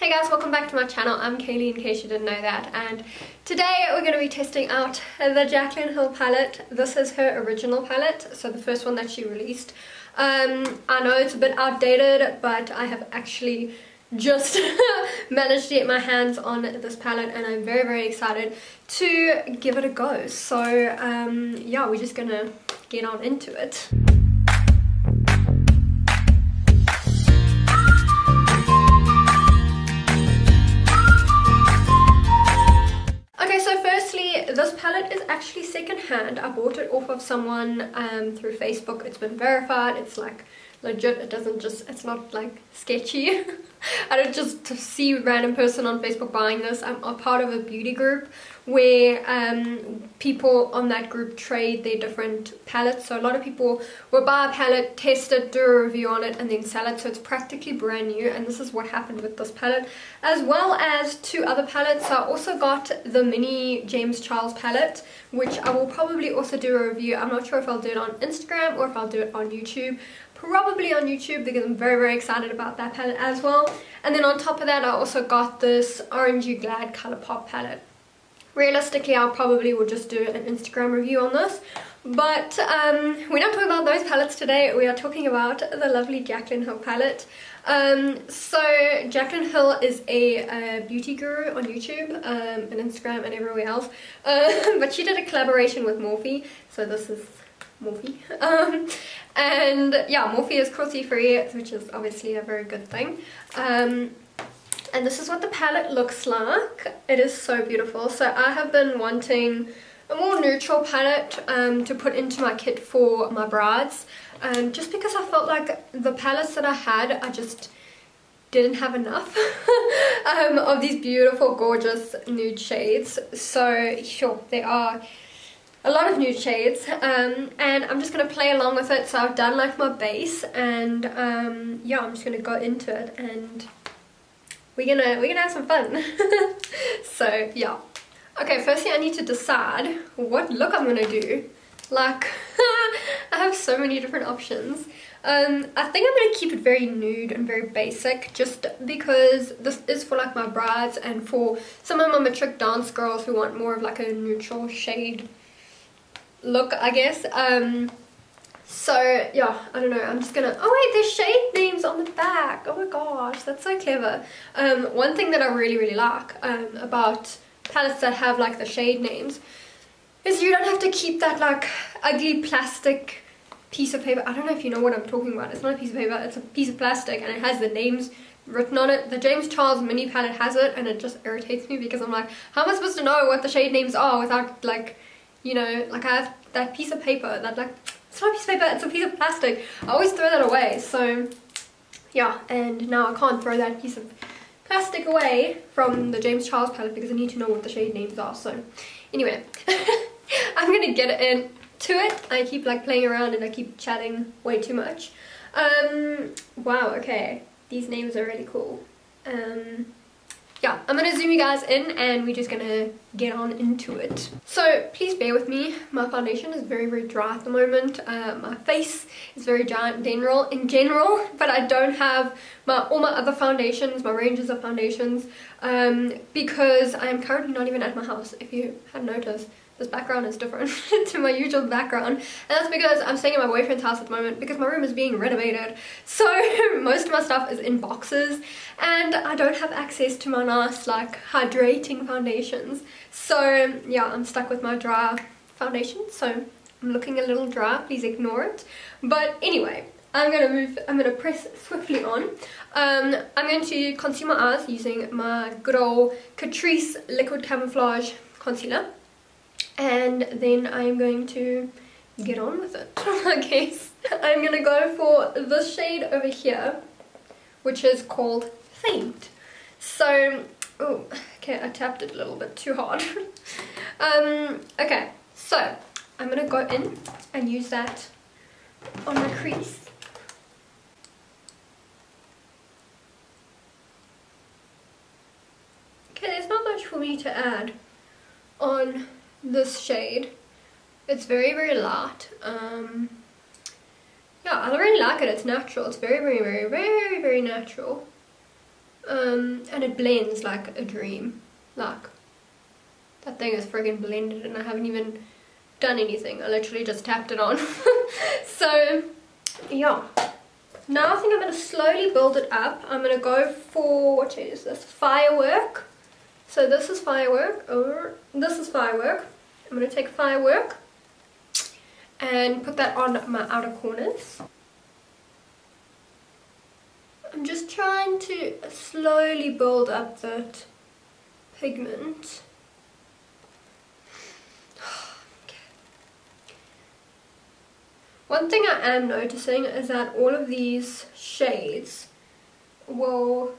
Hey guys, welcome back to my channel. I'm Kayleigh in case you didn't know that, and today we're going to be testing out the Jaclyn Hill palette. This is her original palette, so the first one that she released. I know it's a bit outdated, but I have actually just managed to get my hands on this palette and I'm very excited to give it a go. So yeah, we're just gonna get on into it. This palette is actually second-hand. I bought it off of someone through Facebook. It's been verified. It's like legit. It's not like sketchy. I don't just see a random person on Facebook buying this. I'm a part of a beauty group where people on that group trade their different palettes. So a lot of people will buy a palette, test it, do a review on it, and then sell it. So it's practically brand new, and this is what happened with this palette, as well as two other palettes. So I also got the mini James Charles palette, which I will probably also do a review. I'm not sure if I'll do it on Instagram or if I'll do it on YouTube. Probably on YouTube because I'm very excited about that palette as well. And then on top of that, I also got this Orangey Glad Color Pop palette. Realistically, I probably will just do an Instagram review on this, but we're not talking about those palettes today. We are talking about the lovely Jaclyn Hill palette. So Jaclyn Hill is a beauty guru on YouTube and Instagram and everywhere else, but she did a collaboration with Morphe, so this is Morphe. And yeah, Morphe is cruelty free, which is obviously a very good thing. And this is what the palette looks like. It is so beautiful. So I have been wanting a more neutral palette to put into my kit for my brides, just because I felt like the palettes that I had, I just didn't have enough of these beautiful gorgeous nude shades. So sure, there are a lot of nude shades, and I'm just going to play along with it. So I've done like my base, and yeah, I'm just going to go into it and we're gonna have some fun. So yeah, okay, firstly I need to decide what look I'm gonna do. Like I have so many different options. I think I'm gonna keep it very nude and very basic, just because this is for like my brides and for some of my matric dance girls who want more of like a neutral shade look, I guess. So yeah, I don't know, I'm just gonna, oh wait, there's shade names on the back. Oh my gosh, that's so clever. One thing that I really like about palettes that have like the shade names is you don't have to keep that like ugly plastic piece of paper. I don't know if you know what I'm talking about. It's not a piece of paper, it's a piece of plastic, and it has the names written on it. The James Charles mini palette has it, and it just irritates me because I'm like, how am I supposed to know what the shade names are without, like, you know, like I have that piece of paper that, like, it's not a piece of paper, it's a piece of plastic. I always throw that away. So yeah, and now I can't throw that piece of plastic away from the James Charles palette because I need to know what the shade names are. So anyway, I'm gonna get into it. I keep like playing around and I keep chatting way too much. Wow, okay, these names are really cool. Yeah, I'm gonna zoom you guys in and we're just gonna get on into it. So please bear with me. My foundation is very dry at the moment. My face is very dry in general, but I don't have all my other foundations, my ranges of foundations, because I am currently not even at my house. If you have noticed, this background is different to my usual background, and that's because I'm staying at my boyfriend's house at the moment because my room is being renovated. So most of my stuff is in boxes and I don't have access to my nice like hydrating foundations. So yeah, I'm stuck with my dry foundation, so I'm looking a little dry, please ignore it. But anyway, I'm gonna press swiftly on. I'm going to conceal my eyes using my good old Catrice Liquid Camouflage Concealer. And then I'm going to get on with it, I guess. I'm going to go for this shade over here, which is called Faint. So, oh, okay, I tapped it a little bit too hard. Okay, so I'm going to go in and use that on my crease. Okay, there's not much for me to add on this shade. It's very light. Yeah, I really like it. It's natural. It's very natural. and it blends like a dream. Like, that thing is friggin' blended and I haven't even done anything. I literally just tapped it on. So yeah, now I think I'm going to slowly build it up. I'm going to go for, what is this, firework. So this is firework, or this is firework. I'm going to take firework and put that on my outer corners. I'm just trying to slowly build up that pigment. One thing I am noticing is that all of these shades will,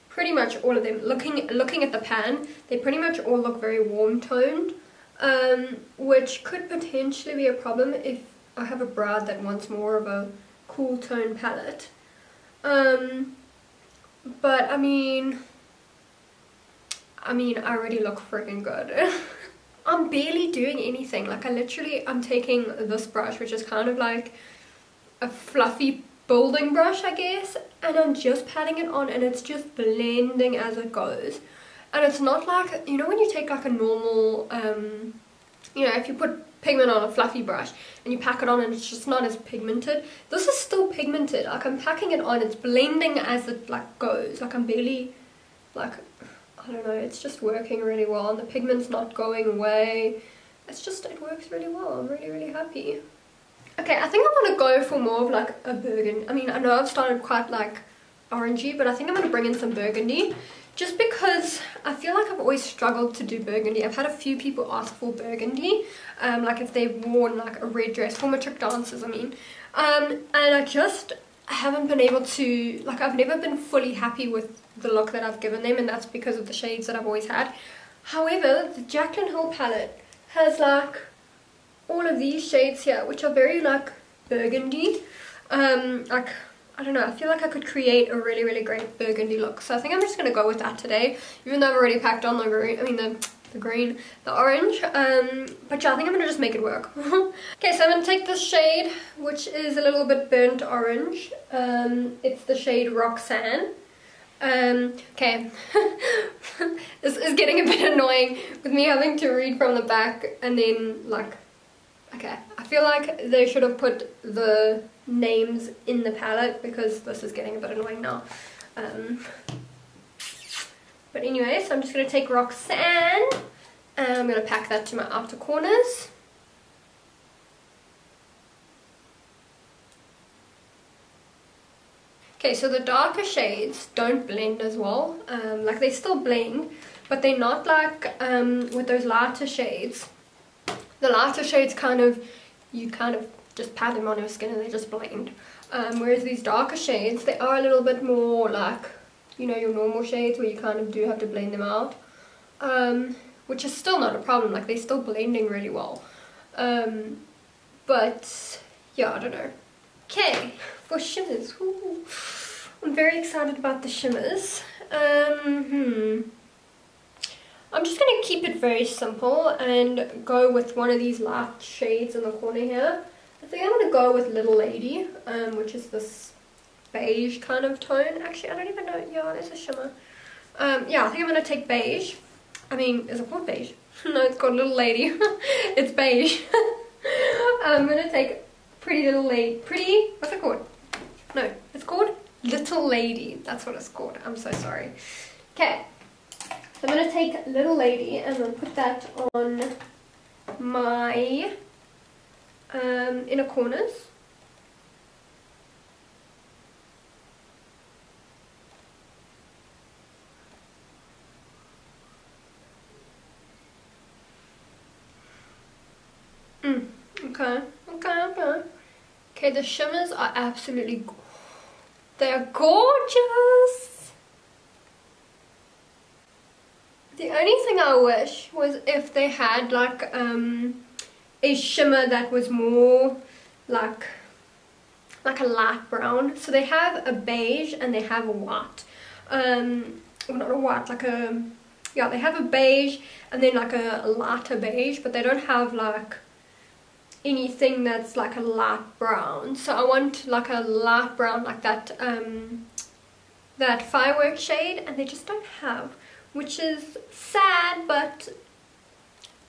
pretty much all of them, looking at the pan, they pretty much all look very warm toned, which could potentially be a problem if I have a bride that wants more of a cool tone palette. But I mean I already look freaking good. I'm barely doing anything. Like, I'm taking this brush, which is kind of like a fluffy building brush, I guess, and I'm just patting it on and it's just blending as it goes. And it's not like, you know when you take like a normal, you know, if you put pigment on a fluffy brush and you pack it on and it's just not as pigmented. This is still pigmented. Like, I'm packing it on, it's blending as it like goes. Like, I'm barely, like, I don't know, it's just working really well and the pigment's not going away. It's just, it works really well. I'm really, really happy. Okay, I think I want to go for more of like a burgundy. I mean, I know I've started quite like orangey, but I think I'm going to bring in some burgundy. Just because I feel like I've always struggled to do burgundy. I've had a few people ask for burgundy, like if they've worn like a red dress, for matric dancers I mean. And I just haven't been able to, like, I've never been fully happy with the look that I've given them, and that's because of the shades that I've always had. However, the Jaclyn Hill palette has like all of these shades here, which are very like burgundy. Like, I don't know, I feel like I could create a really, really great burgundy look. So I think I'm just going to go with that today, even though I've already packed on the green, the orange. But yeah, I think I'm going to just make it work. Okay, so I'm going to take this shade, which is a little bit burnt orange. It's the shade Roxanne. Okay, this is getting a bit annoying with me having to read from the back and then like, okay, I feel like they should have put the names in the palette because this is getting a bit annoying now. But anyway, so I'm just going to take Roxanne and I'm going to pack that to my outer corners. Okay, so the darker shades don't blend as well. Like, they still blend, but they're not like with those lighter shades. The lighter shades you kind of just pat them on your skin and they just blend. Whereas these darker shades, they are a little bit more like, you know, your normal shades where you kind of do have to blend them out. Which is still not a problem, like they're still blending really well. But yeah, I don't know. Okay, for shimmers. Ooh, I'm very excited about the shimmers. I'm just going to keep it very simple and go with one of these light shades in the corner here. I think I'm going to go with Little Lady, which is this beige kind of tone. Actually, I don't even know. Yeah, there's a shimmer. Yeah, I think I'm going to take beige. I mean, is it called beige? No, it's called Little Lady. It's beige. I'm going to take Pretty Little Lady. Pretty? What's it called? No, it's called Little Lady. That's what it's called. I'm so sorry. Okay. So I'm going to take Little Lady and then put that on my inner corners. Okay, the shimmers are absolutely, they are gorgeous. The only thing I wish was if they had like a shimmer that was more like a light brown. So they have a beige and they have a white. Well, not a white, like a, yeah, they have a beige and then like a lighter beige, but they don't have like anything that's like a light brown. So I want like a light brown, like that that firework shade, and they just don't have, which is sad, but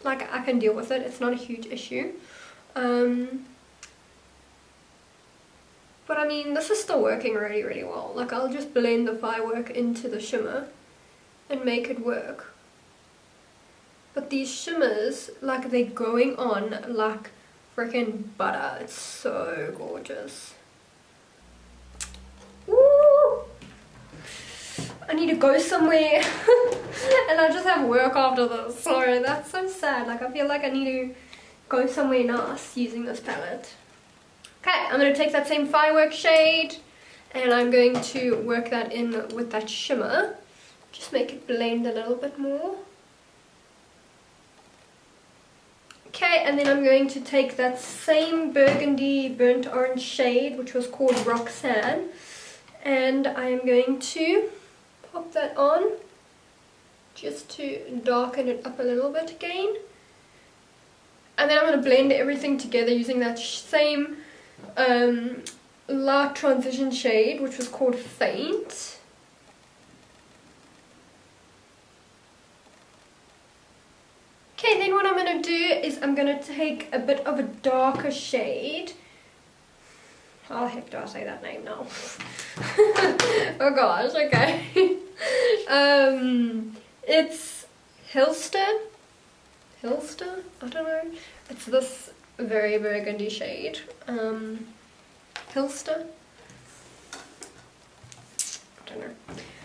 like I can deal with it. It's not a huge issue. But I mean, this is still working really well. Like, I'll just blend the firework into the shimmer and make it work. But these shimmers, like, they're going on like freaking butter. It's so gorgeous. Woo! I need to go somewhere and I just have work after this. Sorry, that's so sad. Like, I feel like I need to go somewhere nice using this palette. Okay, I'm going to take that same firework shade and I'm going to work that in with that shimmer. Just make it blend a little bit more. Okay, and then I'm going to take that same burgundy burnt orange shade, which was called Roxanne, and I am going to pop that on just to darken it up a little bit again. And then I'm going to blend everything together using that same light transition shade, which was called Faint. Okay, then what I'm going to do is I'm going to take a bit of a darker shade. How the heck do I say that name now? Oh gosh, okay. It's Hilster? I don't know. It's this very burgundy shade. Hilster? I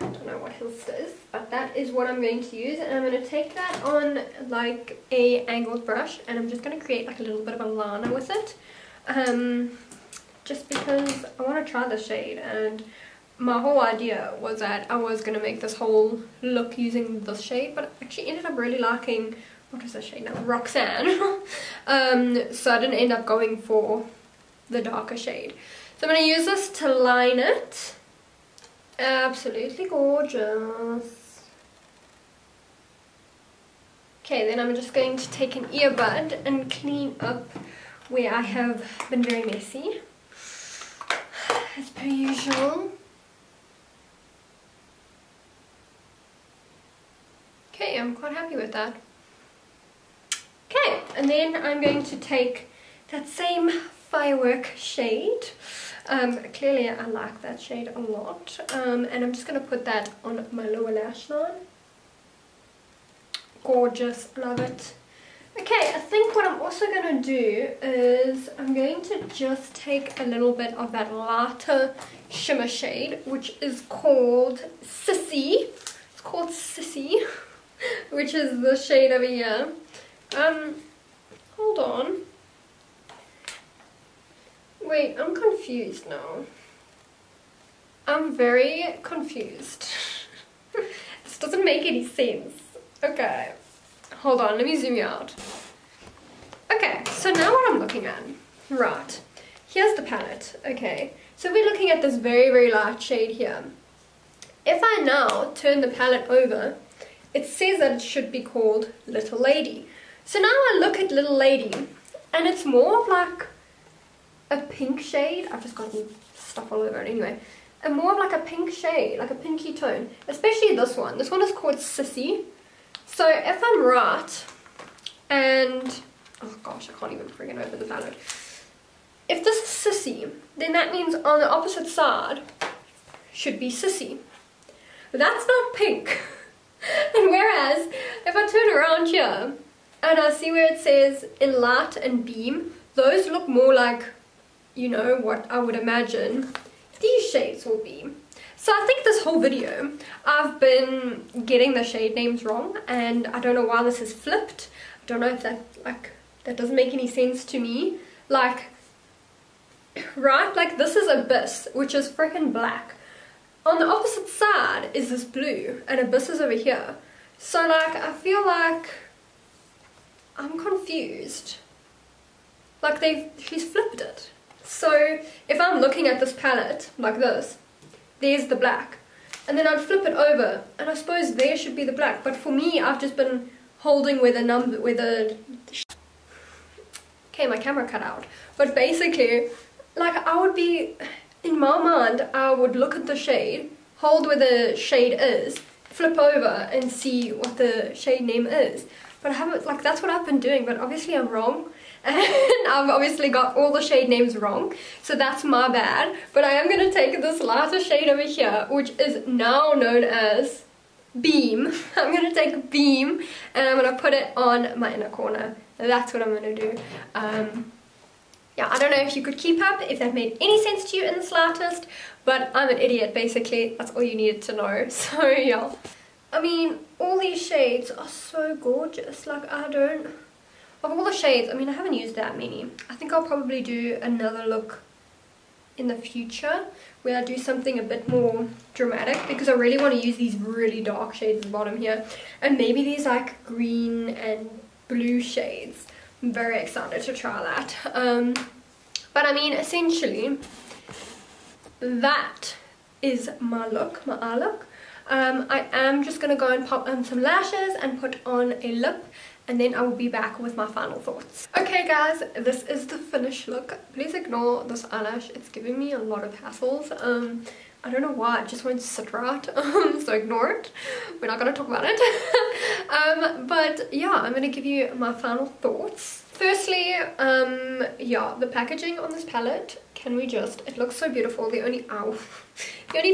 don't know what Hilster is, but that is what I'm going to use, and I'm going to take that on like a angled brush, and I'm just going to create like a little bit of a liner with it, just because I want to try the shade. And my whole idea was that I was going to make this whole look using this shade, but I actually ended up really liking, what was the shade now? Roxanne. So I didn't end up going for the darker shade. So I'm going to use this to line it. Absolutely gorgeous. Okay, then I'm just going to take an earbud and clean up where I have been very messy, as per usual. Okay, I'm quite happy with that. Okay, and then I'm going to take that same firework shade. Clearly I like that shade a lot, and I'm just going to put that on my lower lash line. Gorgeous, love it. Okay, I think what I'm also going to do is I'm going to just take a little bit of that lighter shimmer shade, which is called Sissy. It's called Sissy, which is the shade over here. Hold on. Wait, I'm confused now. I'm very confused. This doesn't make any sense. Okay, hold on, let me zoom you out. Okay, so now what I'm looking at, right, here's the palette. Okay, so we're looking at this very light shade here. If I now turn the palette over, it says that it should be called Little Lady. So now I look at Little Lady, and it's more of like a pink shade. I've just gotten stuff all over it anyway. And more of like a pink shade, like a pinky tone. Especially this one. This one is called Sissy. So if I'm right, and oh gosh, I can't even friggin' open the palette. If this is Sissy, then that means on the opposite side should be Sissy. But that's not pink. And whereas if I turn around here and I see where it says in light and beam, those look more like, you know, what I would imagine these shades will be. So I think this whole video I've been getting the shade names wrong, and I don't know why this is flipped. I don't know if that, like, that doesn't make any sense to me. Like, right, like this is Abyss, which is freaking black. On the opposite side is this blue, and Abyss is over here. So like, I feel like I'm confused. Like she's flipped it. So if I'm looking at this palette like this, there's the black, and then I'd flip it over, and I suppose there should be the black. But for me, I've just been holding where the number, where the okay, my camera cut out. But basically, like I would be, in my mind, I would look at the shade, hold where the shade is, flip over and see what the shade name is. But I haven't, like, that's what I've been doing, but obviously I'm wrong. And I've obviously got all the shade names wrong, so that's my bad. But I am going to take this lighter shade over here, which is now known as Beam. I'm going to take Beam and I'm going to put it on my inner corner. That's what I'm going to do. Yeah, I don't know if you could keep up, if that made any sense to you in the slightest, but I'm an idiot basically. That's all you needed to know. So yeah. I mean, all these shades are so gorgeous. Like, of all the shades, I mean, I haven't used that many. I think I'll probably do another look in the future where I do something a bit more dramatic, because I really want to use these really dark shades at the bottom here, and maybe these like green and blue shades. I'm very excited to try that. But I mean, essentially, that is my look, my eye look. I am just going to go and pop on some lashes and put on a lip, and then I will be back with my final thoughts. Okay guys, this is the finished look. Please ignore this eyelash, it's giving me a lot of hassles. I don't know why, it just won't sit right, so ignore it. We're not going to talk about it. But yeah, I'm going to give you my final thoughts. Firstly, yeah, the packaging on this palette, it looks so beautiful. The only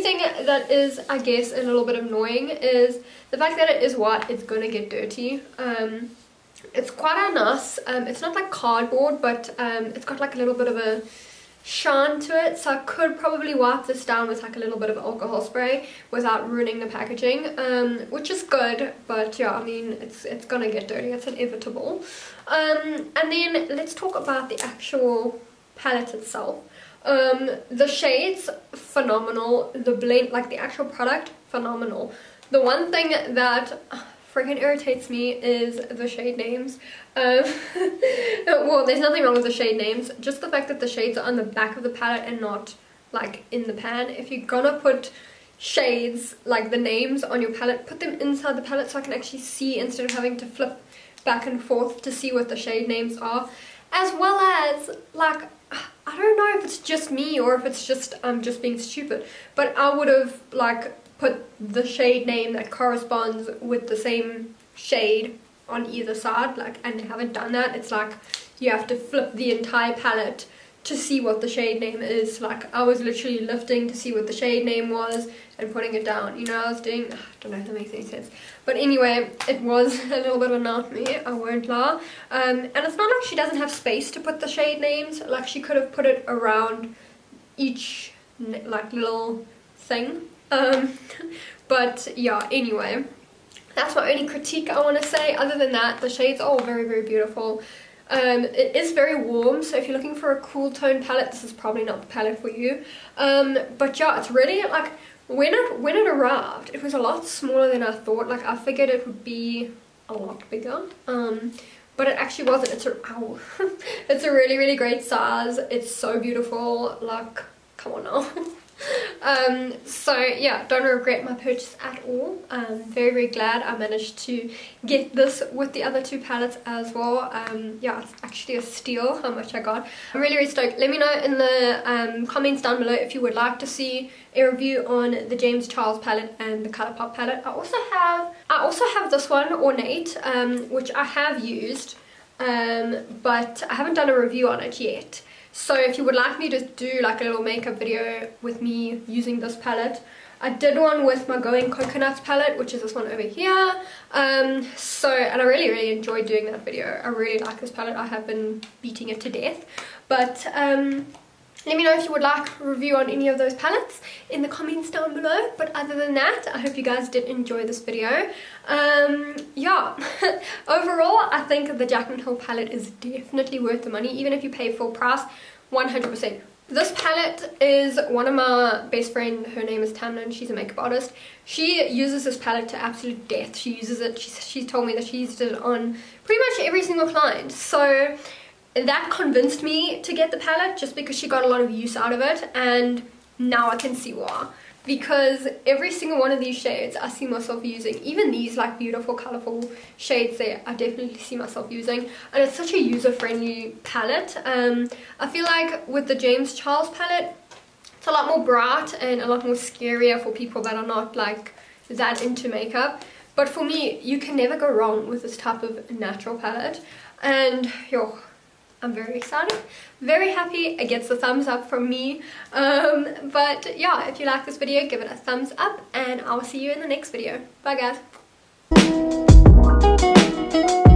thing that is, I guess, a little bit annoying is the fact that it is white. It's going to get dirty. It's quite nice. It's not like cardboard, but it's got like a little bit of a shine to it, so I could probably wipe this down with like a little bit of alcohol spray without ruining the packaging, which is good. But yeah, I mean, it's gonna get dirty, it's inevitable. And then let's talk about the actual palette itself. The shades, phenomenal. The blend, like the actual product, phenomenal. The one thing that freaking irritates me is the shade names. Well, there's nothing wrong with the shade names, just the fact that the shades are on the back of the palette and not like in the pan. If you're gonna put shades, like the names on your palette, put them inside the palette so I can actually see, instead of having to flip back and forth to see what the shade names are. As well as, like, I don't know if it's just me or if it's just I'm just being stupid, but I would have like put the shade name that corresponds with the same shade on either side, like, and haven't done that. It's like you have to flip the entire palette to see what the shade name is. Like, I was literally lifting to see what the shade name was and putting it down, you know. I was doing, I don't know if that makes any sense, but anyway, it was a little bit of a nightmare, I won't lie. And it's not like she doesn't have space to put the shade names. Like, she could have put it around each like little thing. But yeah, anyway, that's my only critique I want to say. Other than that, the shades are all very, very beautiful. It is very warm, so if you're looking for a cool tone palette, this is probably not the palette for you. But yeah, it's really, like, when it arrived, it was a lot smaller than I thought. Like, I figured it would be a lot bigger, but it actually wasn't. It's a really, really great size. It's so beautiful. Like, come on now. So yeah, don't regret my purchase at all. Very, very glad I managed to get this with the other two palettes as well. Yeah, it's actually a steal how much I got. I'm really, really stoked. Let me know in the comments down below if you would like to see a review on the James Charles palette and the Colourpop palette. I also have this one, Ornate, which I have used, but I haven't done a review on it yet. So if you would like me to do like a little makeup video with me using this palette, I did one with my Going Coconuts palette, which is this one over here. And I really, really enjoyed doing that video. I really like this palette. I have been beating it to death. But let me know if you would like a review on any of those palettes in the comments down below. But other than that, I hope you guys did enjoy this video. Yeah, overall, I think the Jaclyn Hill palette is definitely worth the money, even if you pay full price, 100%. This palette is one of my best friend, her name is Tamlin, she's a makeup artist. She uses this palette to absolute death. She uses it, she's told me that she used it on pretty much every single client. So that convinced me to get the palette, just because she got a lot of use out of it, and now I can see why. Because every single one of these shades I see myself using, even these like beautiful colourful shades there, I definitely see myself using, and it's such a user-friendly palette. I feel like with the James Charles palette, It's a lot more bright and a lot more scarier for people that are not like that into makeup. But for me, you can never go wrong with this type of natural palette. And yo, I'm very excited, very happy. It gets a thumbs up from me. But yeah, if you like this video, give it a thumbs up, and I will see you in the next video. Bye guys.